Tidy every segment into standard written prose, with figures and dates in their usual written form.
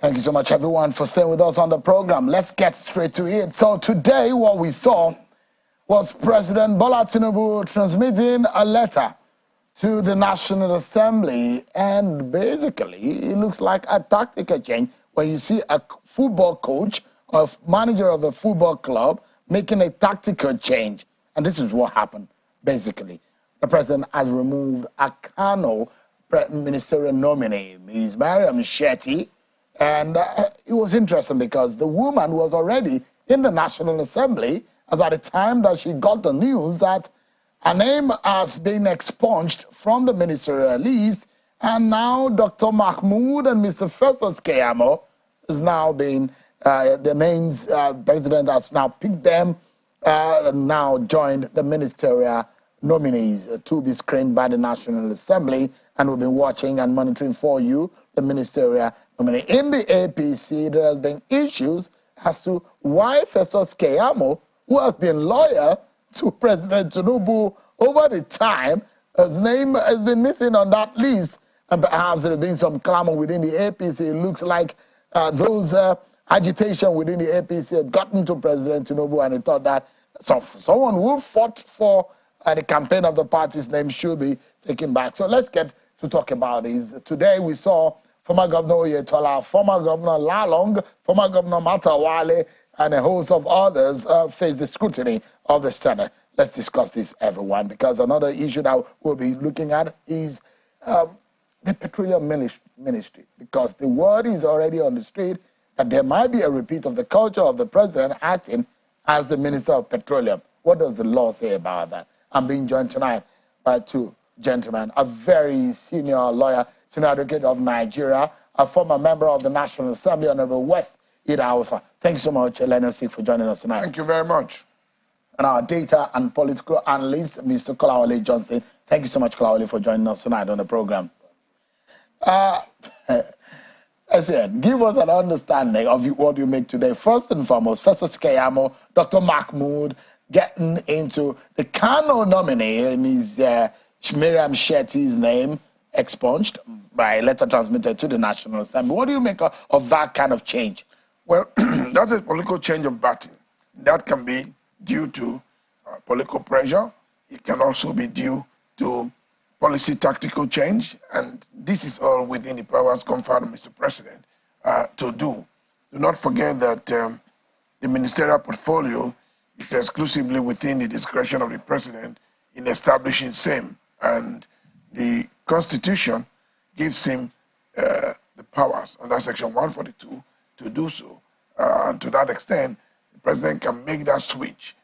Thank you so much, everyone, for staying with us on the program. Let's get straight to it. So today, what we saw was President Bola Tinubu transmitting a letter to the National Assembly, and basically, it looks like a tactical change when you see a football coach or manager of a football club making a tactical change. And this is what happened, basically. The president has removed a Kano ministerial nominee, Ms. Mariam Shetty. And it was interesting because the woman was already in the National Assembly as at the time that she got the news that her name has been expunged from the ministerial list, and now Dr. Mahmoud and Mr. Festus Keyamo is now being, the names, President has now picked them, and now joined the ministerial nominees to be screened by the National Assembly, and we've been watching and monitoring for you the ministerial nominee. In the APC, there has been issues as to why Festus Keyamo, who has been loyal to President Tinubu over the time, his name has been missing on that list, and perhaps there has been some clamor within the APC. It looks like those agitation within the APC had gotten to President Tinubu, and he thought that someone who fought for the campaign of the party's name should be taken back. So let's get to talk about this. Today we saw former Governor Oyetola, former Governor Lalong, former Governor Matawale, and a host of others face the scrutiny of the Senate. Let's discuss this, everyone, because another issue that we'll be looking at is the Petroleum Ministry, because the word is already on the street that there might be a repeat of the culture of the president acting as the Minister of Petroleum. What does the law say about that? I'm being joined tonight by two gentlemen, a very senior lawyer, senior advocate of Nigeria, a former member of the National Assembly, Honorable West Idausa. Thank you so much, Elena Sik, for joining us tonight. Thank you very much. And our data and political analyst, Mr. Kolawole Johnson. Thank you so much, Kolawole, for joining us tonight on the program. SN, give us an understanding of what you make today. First and foremost, Festus Keyamo, Dr. Mahmoud, getting into the Kano nominee, Ms. Miriam Shetty's name expunged by a letter transmitted to the National Assembly. What do you make of that kind of change? Well, that's a political change of party. That can be due to political pressure. It can also be due to policy tactical change. And this is all within the powers conferred on Mr. President to do. Do not forget that the ministerial portfolio is exclusively within the discretion of the president in establishing same. And the Constitution gives him the powers under Section 142 to do so. And to that extent, the president can make that switch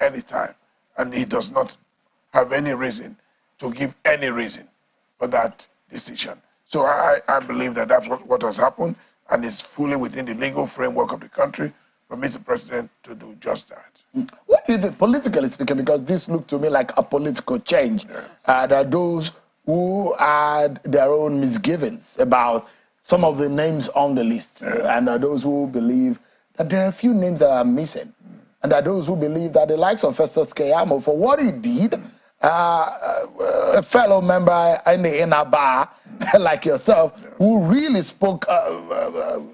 anytime. And he does not have any reason to give any reason for that decision. So I believe that that's what has happened, and it's fully within the legal framework of the country for Mr. President to do just that. What do you think, politically speaking, because this looked to me like a political change, Yes. There are those who had their own misgivings about some of the names on the list, and there are those who believe that there are a few names that are missing, and there are those who believe that the likes of Festus Keyamo, for what he did, a fellow member in the inner bar like yourself, who really spoke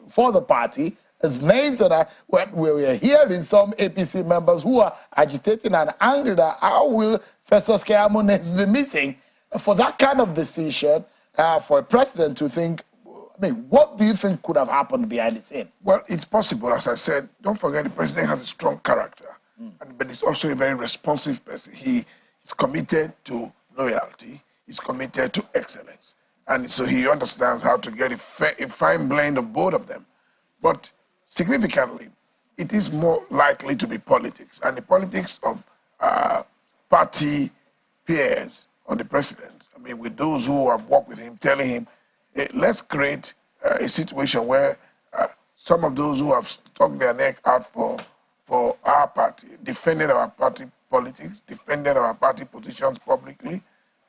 for the party, as names that are, we are hearing some APC members who are agitating and angry that how will Festus Keyamo names be missing? For that kind of decision, for a president to think, I mean, what do you think could have happened behind the scene? Well, it's possible, as I said. Don't forget the president has a strong character, but he's also a very responsive person. He is committed to loyalty. He's committed to excellence. And so he understands how to get a fine blend of both of them. But significantly, it is more likely to be politics, and the politics of party peers on the president. I mean, with those who have worked with him, telling him, hey, let's create a situation where some of those who have stuck their neck out for our party, defended our party politics, defended our party positions publicly,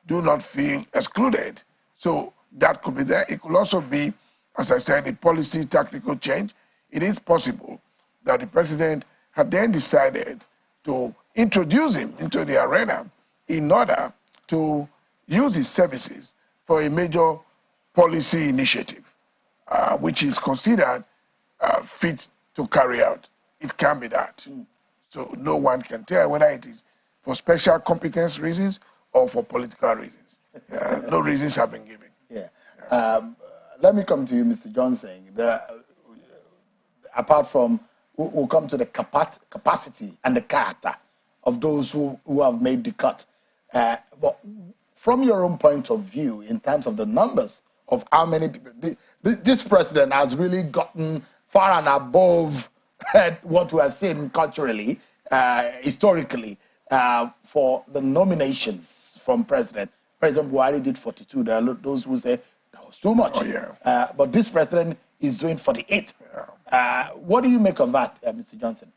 do not feel excluded. So that could be there. It could also be, as I said, a policy tactical change. It is possible that the president had then decided to introduce him into the arena in order to use his services for a major policy initiative. which is considered fit to carry out. It can be that. So no one can tell whether it is for special competence reasons or for political reasons. No reasons have been given. Yeah. Let me come to you, Mr. Johnson. Apart from, we'll come to the capacity and the character of those who have made the cut. But from your own point of view, in terms of the numbers of how many people, this president has really gotten far and above what we have seen culturally, historically, for the nominations from president. President Buhari did 42. There are those who say that was too much. Oh, yeah. But this president is doing 48. Yeah. What do you make of that, Mr. Johnson?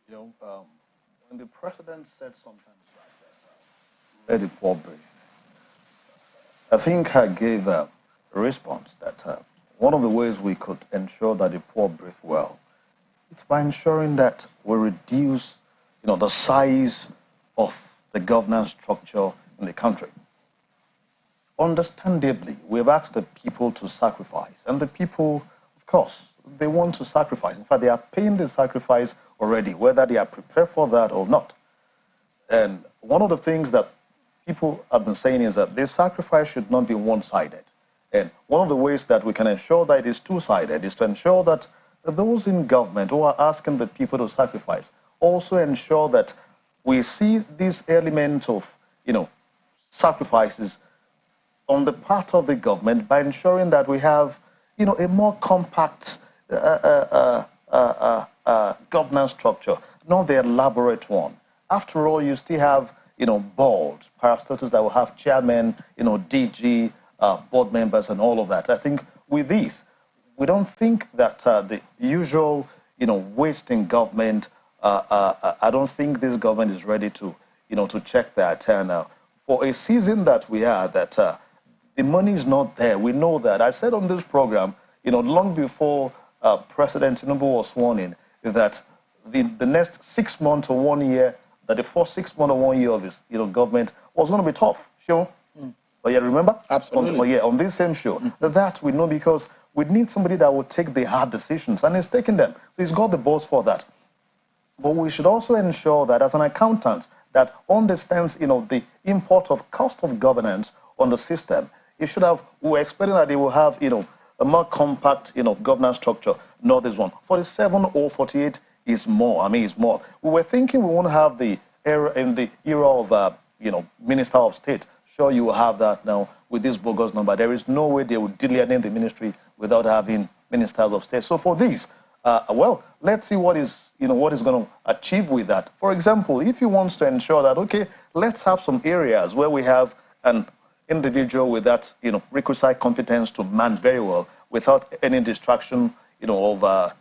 You know, when the president said sometimes like that, let the poor breathe. I think I gave a response that one of the ways we could ensure that the poor breathe well, it's by ensuring that we reduce, the size of the governance structure in the country. Understandably, we've asked the people to sacrifice, and the people, of course, they want to sacrifice. In fact, they are paying the sacrifice already, whether they are prepared for that or not. And one of the things that people have been saying is that this sacrifice should not be one-sided. And one of the ways that we can ensure that it is two-sided is to ensure that those in government who are asking the people to sacrifice also ensure that we see these elements of, sacrifices on the part of the government by ensuring that we have, a more compact governance structure, not the elaborate one. After all, you still have, boards, parastatals that will have chairmen, DG, board members, and all of that. I think with this, we don't think that the usual, waste in government. I don't think this government is ready to, to check that. And for a season that we are, that the money is not there. We know that. I said on this program, long before President Tinubu was sworn in, is that the next 6 months or 1 year, that the first 6 months or 1 year of his government was going to be tough. Sure. But yeah, remember? Absolutely. On this same show. That we know because we need somebody that will take the hard decisions, and he's taking them. So he's got the balls for that. But we should also ensure that as an accountant that understands, the import of cost of governance on the system, it should have, we're expecting that it will have, a more compact, governance structure, not this one. 47 or 48 is more. I mean, it's more. We were thinking we won't have the era in the era of, Minister of State. Sure, you will have that now with this bogus number. There is no way they would delineate the ministry without having ministers of state. So for this, well, let's see what is going to achieve with that. For example, if he wants to ensure that, okay, let's have some areas where we have an individual with that, requisite competence to man very well without any distraction, of,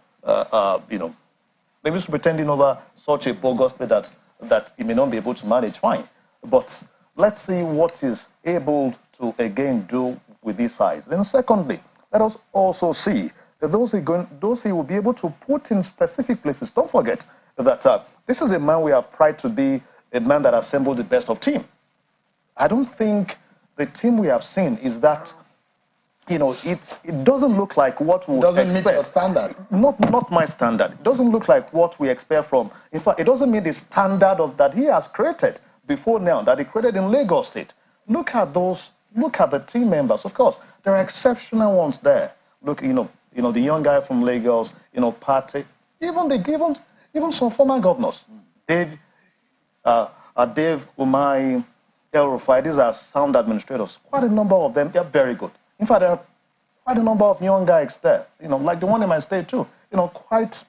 maybe pretending over such a bogus play that he may not be able to manage, fine. But let's see what is able to, again, do with this size. Then secondly, let us also see that those he will be able to put in specific places. Don't forget that this is a man we have pride to be a man that assembled the best of team. I don't think the team we have seen is that, it doesn't look like what we expect. It doesn't meet your standard. Not my standard. It doesn't look like what we expect from. In fact, it doesn't meet the standard of that he has created before now, that he created in Lagos State. Look at those. Look at the team members. Of course, there are exceptional ones there. Look, the young guy from Lagos, Party, even some former governors, Dave Umai, El Rufai, these are sound administrators. Quite a number of them, they're very good. In fact, there are quite a number of young guys there, like the one in my state too, quite,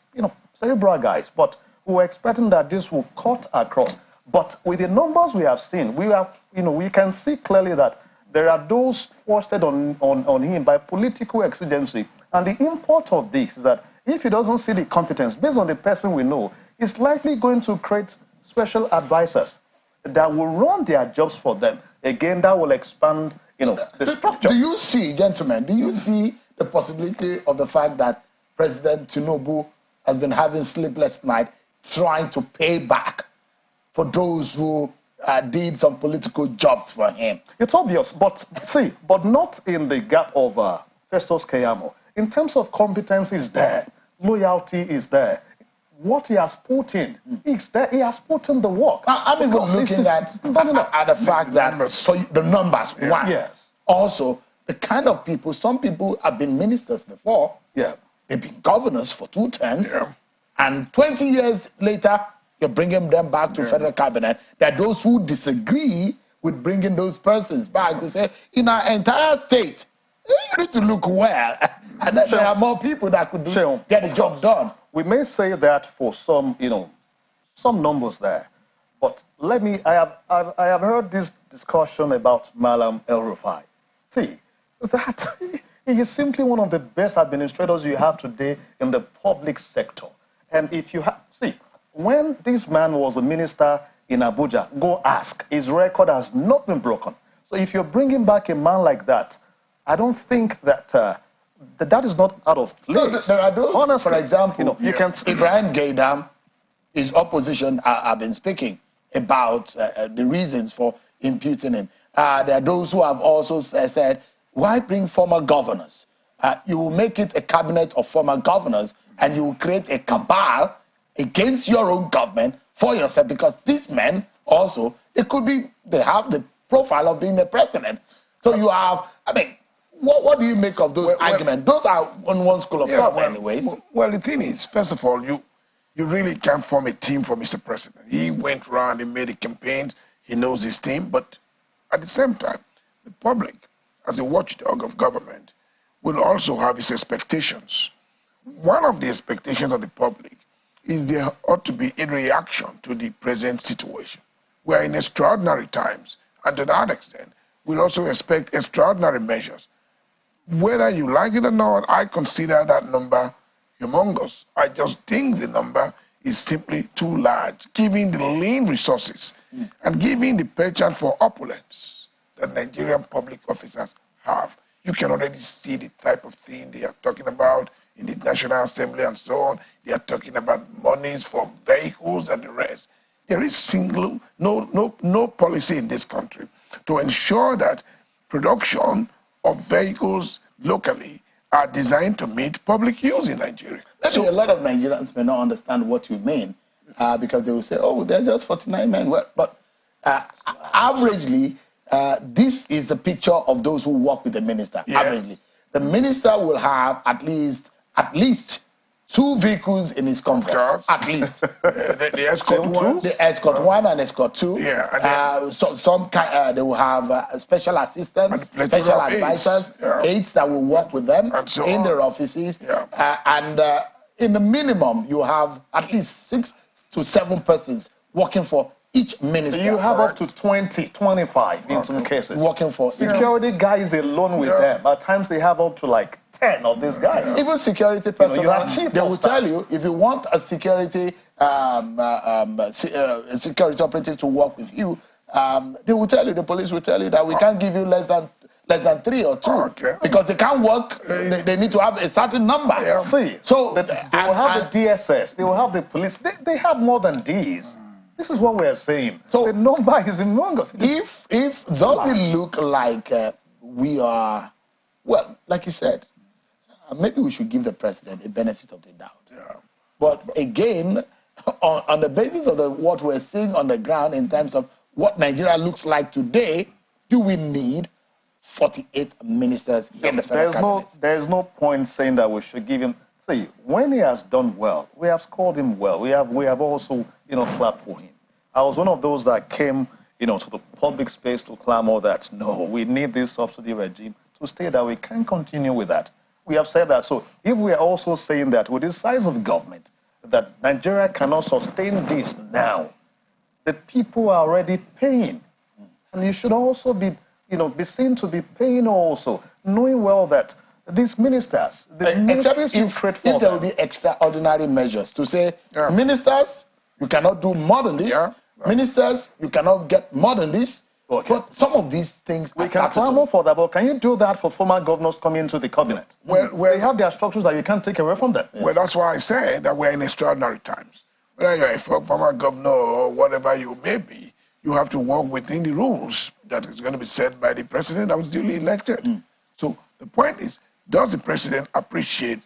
cerebral guys. But we were expecting that this will cut across. But with the numbers we have seen, we can see clearly that there are those foisted on him by political exigency. And the import of this is that if he doesn't see the competence, based on the person we know, he's likely going to create special advisors that will run their jobs for them. Again, that will expand, the structure. Do you see, gentlemen, the possibility of the fact that President Tinubu has been having sleepless nights trying to pay back for those who did some political jobs for him? It's obvious, but not in the gap of Festus Keyamo. In terms of competence is there, loyalty is there. What he has put in, is there. He has put in the work. I'm even looking at the fact that for the numbers, one. Yes. Also, the kind of people, some people have been ministers before. Yeah. They've been governors for 2 terms. Yeah. And 20 years later, you're bringing them back to federal cabinet. There are those who disagree with bringing those persons back to say, in our entire state, you need to look well. And then there are more people that could get the job done. We may say that for some, some numbers there. But let me, I have heard this discussion about Malam El-Rufai. See, that he is simply one of the best administrators you have today in the public sector. And if you have, see, when this man was a minister in Abuja, go ask. His record has not been broken. So if you're bringing back a man like that, I don't think that that is not out of place. No, there are those, honestly, for example, you can Ibrahim Gaidam, his opposition have been speaking about the reasons for imputing him. There are those who have also said, why bring former governors? You will make it a cabinet of former governors and you will create a cabal against your own government for yourself, because these men also, they have the profile of being the president. So you have, I mean, what do you make of those arguments? Those are on one school of thought anyways. Well, the thing is, first of all, you really can't form a team for Mr. President. He went around and made a campaign. He knows his team. But at the same time, the public, as a watchdog of government, will also have its expectations. One of the expectations of the public is there ought to be a reaction to the present situation. We are in extraordinary times, and to that extent, we'll also expect extraordinary measures. Whether you like it or not, I consider that number humongous. I just think the number is simply too large, given the lean resources and given the penchant for opulence that Nigerian public officers have. You can already see the type of thing they are talking about in the National Assembly and so on. They are talking about monies for vehicles and the rest. There is no policy in this country to ensure that production of vehicles locally are designed to meet public use in Nigeria. Actually, a lot of Nigerians may not understand what you mean because they will say, oh, they're just 49 men. Well, but averagely, this is a picture of those who work with the minister, averagely. The minister will have at least 2 vehicles in his comfort, at least. The escort one? The escort 1 and escort 2. Yeah. And they will have special assistants, special advisors, aides that will work with them in their offices. And in the minimum, you have at least 6 to 7 persons working for each minister. So you have up to 20, 25 in some cases. Working for security guys alone with them. At times they have up to like 10 of these guys. Even security personnel, they will tell you, if you want a security security operative to work with you, they will tell you, the police will tell you that we can't give you less than 3 or 2 because they can't work. They need to have a certain number. See, so they will have the DSS, they will have the police. They have more than these. This is what we are saying. So the number is humongous. If does it look like we are, well, like you said, maybe we should give the president a benefit of the doubt. But again, on the basis of what we're seeing on the ground in terms of what Nigeria looks like today, do we need 48 ministers in the federal cabinet? There's no point saying that we should give him. See, when he has done well, we have scored him well. We have also, clapped for him. I was one of those that came, to the public space to clamor that, no, we need this subsidy regime to stay, that we can't continue with that. We have said that. So if we are also saying that with the size of government, that Nigeria cannot sustain this now, the people are already paying. And you should also be seen to be paying also, knowing well that these ministers, except if there will be extraordinary measures to say, ministers, you cannot do more than this. Ministers, you cannot get more than this. But some of these things we can clamor for that, but can you do that for former governors coming into the cabinet? Well, they have their structures that you can't take away from them. Well, that's why I say that we're in extraordinary times. Whether you're a former governor or whatever you may be, you have to work within the rules that is going to be set by the president that was duly elected. So the point is, Does the president appreciate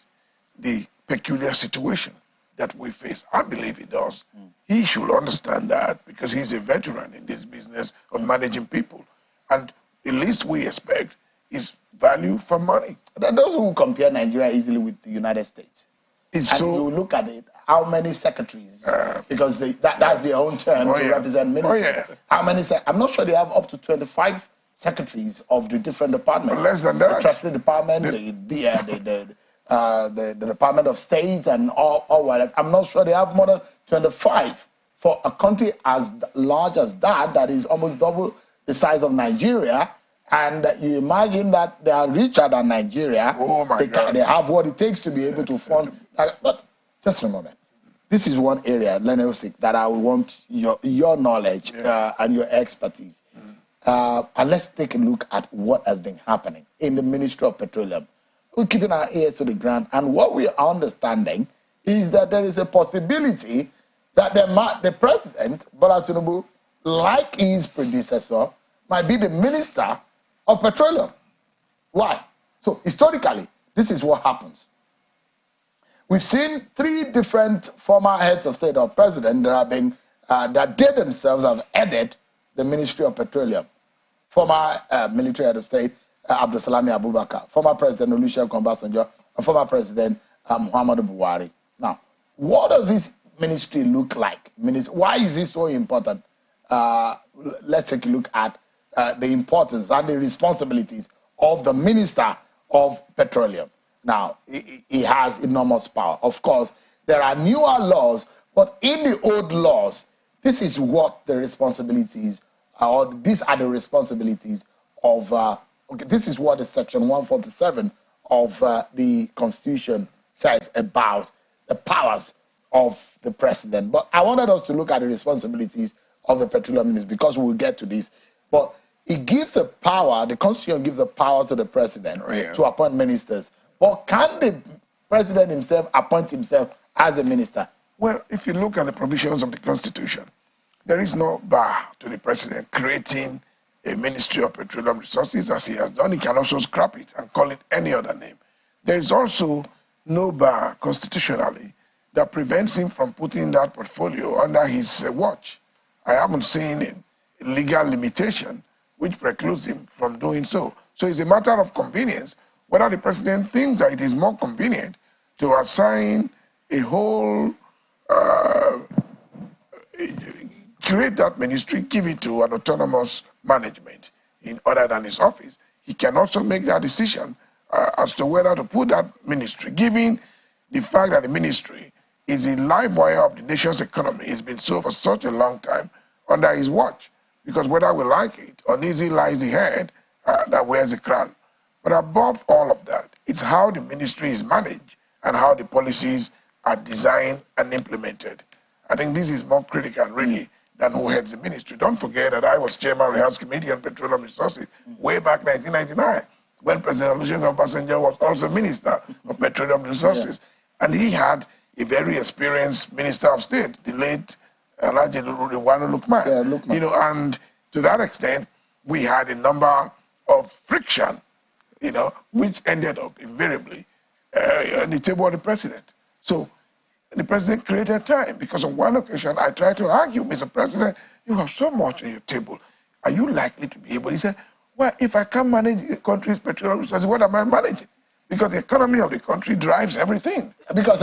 the peculiar situation that we face? I believe he does. He should understand that because he's a veteran in this business of managing people. And the least we expect is value for money. Those who compare Nigeria easily with the United States. It's and so, you look at it, how many secretaries, because that's their own term to represent ministers. How many, I'm not sure they have up to 25 secretaries of the different departments. Less than that. The Treasury Department, the Department of State, and all that. I'm not sure they have more than 25. For a country as large as that is almost double the size of Nigeria, and you imagine that they are richer than Nigeria. Oh my God. They have what it takes to be able to fund. But just a moment. This is one area, Lenosik, that I want your knowledge and your expertise. And let's take a look at what has been happening in the Ministry of Petroleum. We're keeping our ears to the ground, and what we are understanding is that there is a possibility that the president, Bola Tinubu, like his predecessor, might be the Minister of Petroleum. Why? So historically, this is what happens. We've seen 3 different former heads of state or president that have been that they themselves have headed the Ministry of Petroleum. Former military head of state Abdulsalami Abubakar, former President Olusegun Obasanjo, and former President Muhammadu Buhari. Now, what does this ministry look like? Why is this so important? Let's take a look at the importance and the responsibilities of the Minister of Petroleum. Now, he has enormous power. Of course, there are newer laws, but in the old laws, this is what the responsibilities or these are the responsibilities of, this is what the section 147 of the Constitution says about the powers of the president. But I wanted us to look at the responsibilities of the petroleum minister because we'll get to this. But it gives the power, the Constitution gives the power to the president to appoint ministers. But can the president himself appoint himself as a minister? Well, if you look at the provisions of the Constitution, there is no bar to the president creating a Ministry of Petroleum Resources as he has done. He can also scrap it and call it any other name. There is also no bar constitutionally that prevents him from putting that portfolio under his watch. I haven't seen a legal limitation which precludes him from doing so. So it's a matter of convenience, whether the president thinks that it is more convenient to assign a whole, create that ministry, give it to an autonomous management in other than his office. He can also make that decision as to whether to put that ministry, given the fact that the ministry is a live wire of the nation's economy. It's been so for such a long time under his watch. Because whether we like it, uneasy lies the head that wears the crown. But above all of that, it's how the ministry is managed and how the policies are designed and implemented. I think this is more critical, really, than who heads the ministry. Don't forget that I was chairman of the House Committee on Petroleum Resources way back in 1999, when President Olusegun Obasanjo was also Minister of Petroleum Resources. And he had a very experienced Minister of State, the late Alhaji Lukman. You know, and to that extent, we had a number of friction, you know, which ended up invariably on the table of the president. So the president created time because on one occasion I tried to argue, Mr. President, you have so much on your table. Are you likely to be able? He said, well, if I can't manage the country's petroleum resources, what am I managing? Because the economy of the country drives everything. Because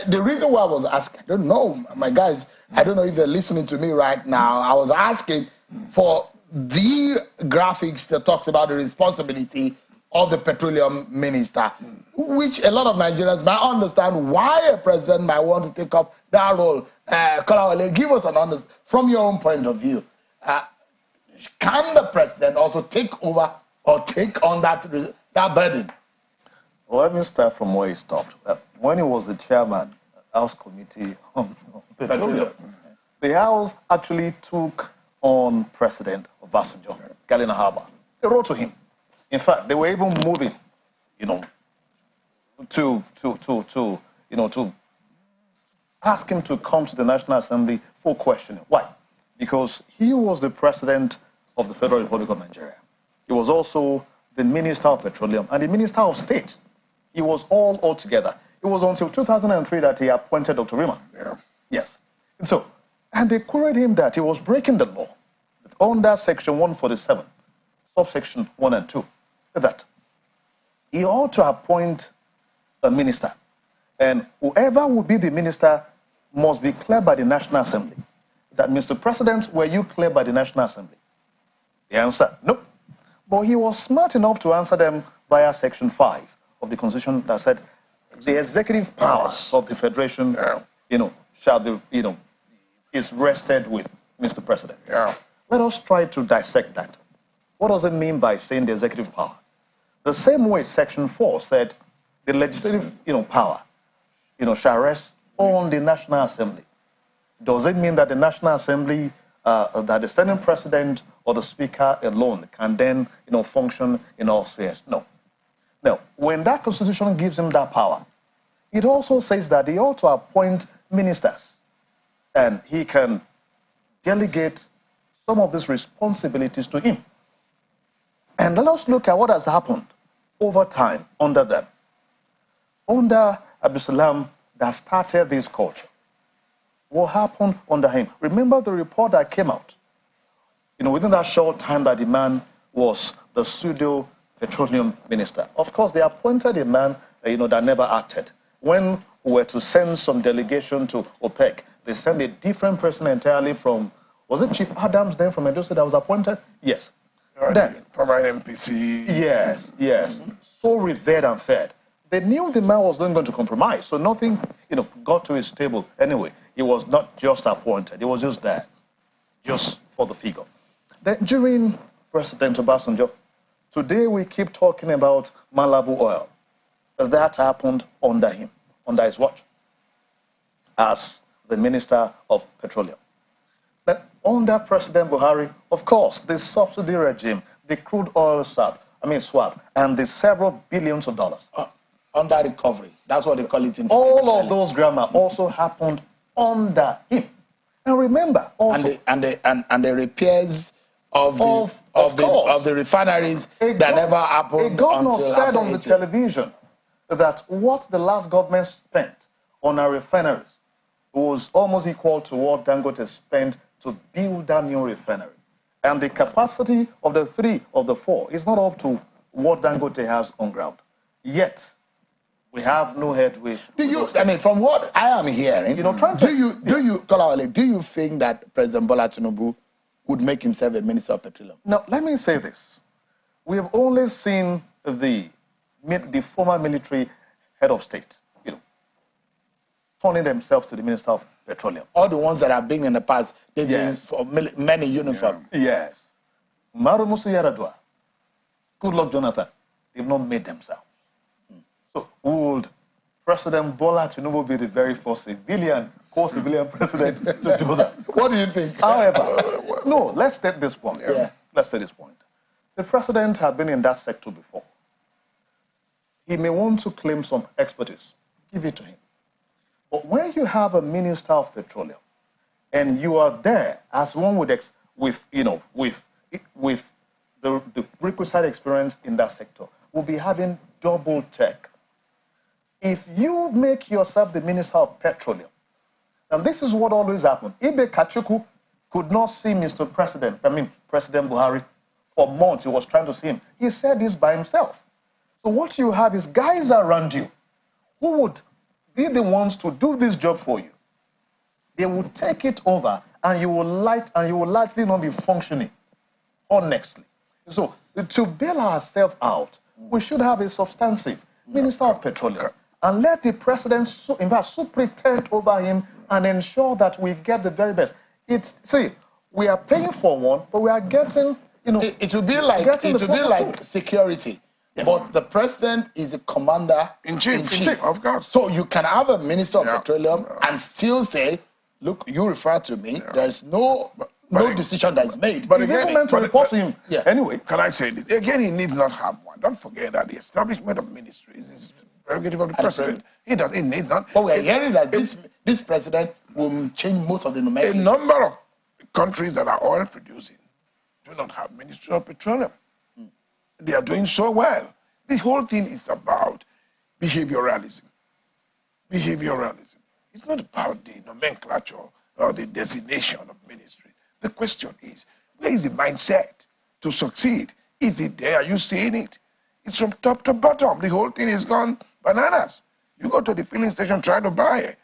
the reason why I was asking, I don't know, my guys, I don't know if they're listening to me right now. I was asking for the graphics that talks about the responsibility of the petroleum minister, which a lot of Nigerians might understand why a president might want to take up that role. Kolawole, give us an understanding from your own point of view. Can the president also take over or take on that burden? Well, let me start from where he stopped. When he was the chairman House Committee on Petroleum, the House actually took on President Obasanjo, Galina Harbour. They wrote to him. In fact, they were even moving, you know, to ask him to come to the National Assembly for questioning. Why? Because he was the president of the Federal Republic of Nigeria. He was also the Minister of Petroleum and the Minister of State. He was all together. It was until 2003 that he appointed Dr. Rima. Yeah. Yes. And they queried him that he was breaking the law under Section 147, subsection 1 and 2, that he ought to appoint a minister, and whoever will be the minister must be cleared by the National Assembly. That, Mr. President, were you cleared by the National Assembly? The answer, nope. But he was smart enough to answer them via Section 5 of the Constitution that said the executive powers of the Federation, shall be, is rested with Mr. President. Yeah. Let us try to dissect that. What does it mean by saying the executive power? The same way Section 4 said the legislative, power, shall rest on the National Assembly. Does it mean that the National Assembly, that the Senate President or the Speaker alone can then, function in all spheres? No. Now, when that Constitution gives him that power, it also says that he ought to appoint ministers, and he can delegate some of these responsibilities to him. And let us look at what has happened over time under them. Under Abdulsalam, that started this culture. What happened under him? Remember the report that came out? Within that short time that the man was the pseudo petroleum minister. Of course, they appointed a man, that never acted. When we were to send some delegation to OPEC, they sent a different person entirely from, was it Chief Adams then from Edo State that was appointed? Yes. Then, from an MPC. Yes. So revered and fed. They knew the man was not going to compromise, so nothing, got to his table anyway. He was not just appointed. He was just there, just for the figure. Then during President Obasanjo, today we keep talking about Malabu oil. That happened under him, under his watch, as the Minister of Petroleum. Then under President Buhari, of course, the subsidy regime, the crude oil swap, and the several billions of dollars. Under recovery. That's what they call it in all of those grammar also happened under him. And remember, also, and the repairs of the refineries that never happened. A governor until said after on the 80. television that what the last government spent on our refineries was almost equal to what Dangote spent to build that new refinery. And the capacity of the 3 of the 4 is not up to what Dangote has on ground. Yet, we have no headway. From what I am hearing, do you think that President Bola Tinubu would make himself a Minister of Petroleum? Now, let me say this. We have only seen the former military head of state, turning themselves to the Minister of Petroleum. All the ones that have been in the past, they've been for many uniforms. Yes. Maru Musa Yaradua, good luck, Jonathan. They've not made themselves. So would President Bola Tinubu be the very first civilian president to do that? What do you think? However, no, let's take this point. Yeah. Let's take this point. The president had been in that sector before. He may want to claim some expertise. Give it to him. But when you have a Minister of Petroleum, and you are there as one with the requisite experience in that sector, will be having double check. If you make yourself the Minister of Petroleum, and this is what always happened. Ibe Kachuku could not see Mr. President, President Buhari, for months. He was trying to see him. He said this by himself. So what you have is guys around you who would be the ones to do this job for you. They will take it over, and you will likely not be functioning honestly. So to bail ourselves out, we should have a substantive Minister of Petroleum, and let the president, superintend over him and ensure that we get the very best. We are paying for one, but we are getting, it will be like security. Yeah. But the president is a commander-in-chief, of course. So you can have a Minister of Petroleum and still say, look, you refer to me, there's no decision that is made. But again, meant to report to him. Yeah. Anyway. Can I say this? Again, he needs not have one. Don't forget that the establishment of ministries is prerogative of the president. He needs not. But we're hearing that this president will change most of the nomenclature. A number of countries that are oil producing do not have Ministry of Petroleum. They are doing so well. The whole thing is about behavioralism. Behavioralism. It's not about the nomenclature or the designation of ministry. The question is, where is the mindset to succeed? Is it there? Are you seeing it? It's from top to bottom. The whole thing is gone bananas. You go to the filling station, try to buy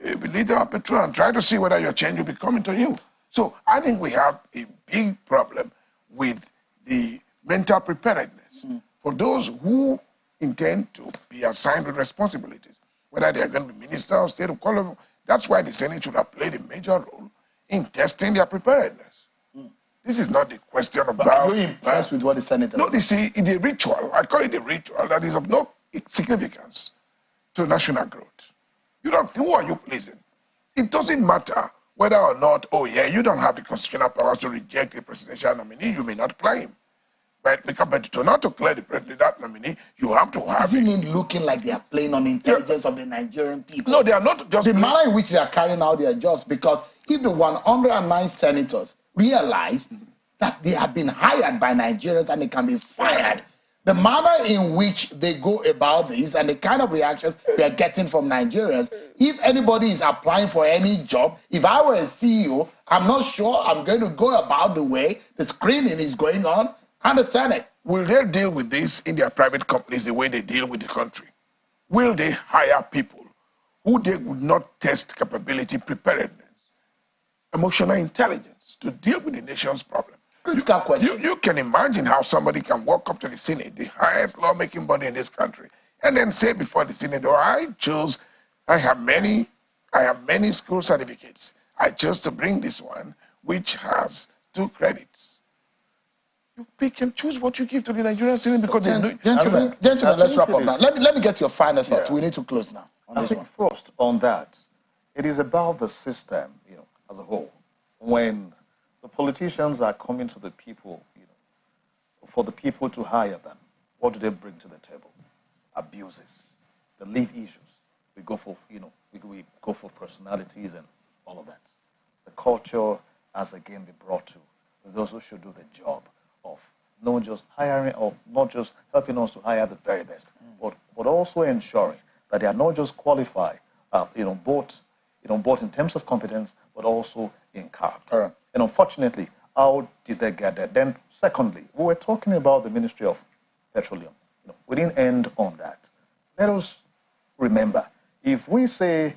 a liter of petrol and try to see whether your change will be coming to you. So I think we have a big problem with the mental preparedness for those who intend to be assigned with responsibilities, whether they are going to be minister or state of quality. That's why the Senate should have played a major role in testing their preparedness. This is not the question about... But are you impressed with what the Senate has done? No, you see, it's a ritual. I call it a ritual that is of no significance to national growth. You don't think, who are you pleasing? It doesn't matter whether or not, oh yeah, you don't have the constitutional powers to reject a presidential nominee, you may not claim. But to not to clear the president nominee, you have to have... Isn't it looking like they are playing on intelligence of the Nigerian people? No, they are not just... The manner in which they are carrying out their jobs, because if the 109 senators realize that they have been hired by Nigerians and they can be fired, the manner in which they go about this and the kind of reactions they are getting from Nigerians, if anybody is applying for any job, if I were a CEO, I'm not sure I'm going to go about the way the screening is going on and the Senate. Will they deal with this in their private companies the way they deal with the country? Will they hire people who they would not test capability, preparedness, emotional intelligence to deal with the nation's problem? Critical question. You can imagine how somebody can walk up to the Senate, the highest lawmaking body in this country, and then say before the Senate, oh, I have many school certificates. I chose to bring this one, which has 2 credits. You pick and choose what you give to the Nigerian Senate because Gentlemen, let's wrap up now. Let me get your final thought. We need to close now. I think first on that, it is about the system, as a whole. When the politicians are coming to the people, for the people to hire them, what do they bring to the table? Abuses, the lead issues. We go for, we go for personalities and all of that. The culture has again been brought to those who should do the job of not just hiring or not just helping us to hire the very best, but also ensuring that they are not just qualified, both in terms of competence, but also in character. And unfortunately, how did they get there? Then, secondly, we were talking about the Ministry of Petroleum. We didn't end on that. Let us remember, if we say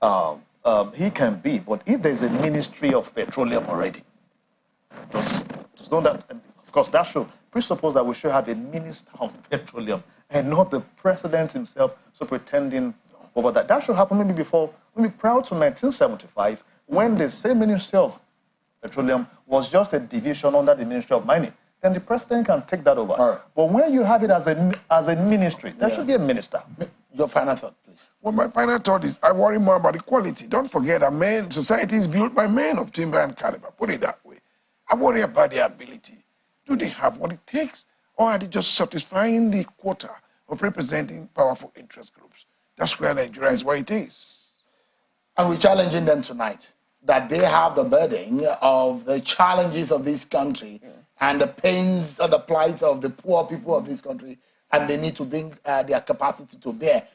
he can be, but if there's a Ministry of Petroleum already, just know that, of course, that should presuppose that we should have a Minister of Petroleum and not the President himself superintending over that. That should happen maybe prior to 1975, when the same Ministry of Petroleum was just a division under the Ministry of Mining. Then the President can take that over. But when you have it as a ministry, there should be a minister. Your final thought, please. Well, my final thought is I worry more about equality. Don't forget that society is built by men of timber and caliber. Put it that way. I worry about their ability. Do they have what it takes? Or are they just satisfying the quota of representing powerful interest groups? That's where Nigeria is where it is. And we're challenging them tonight that they have the burden of the challenges of this country and the pains and the plight of the poor people of this country, and they need to bring their capacity to bear.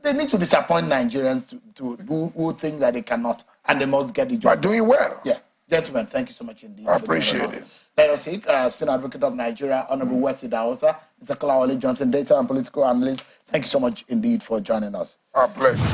They need to disappoint Nigerians who think that they cannot, and they must get the job. By doing well. Gentlemen, thank you so much indeed. I appreciate it. Let us seek Senior Advocate of Nigeria, Honorable Wesley Dawosa, Mr. Kolawole Johnson, Data and Political Analyst. Thank you so much indeed for joining us. Our pleasure.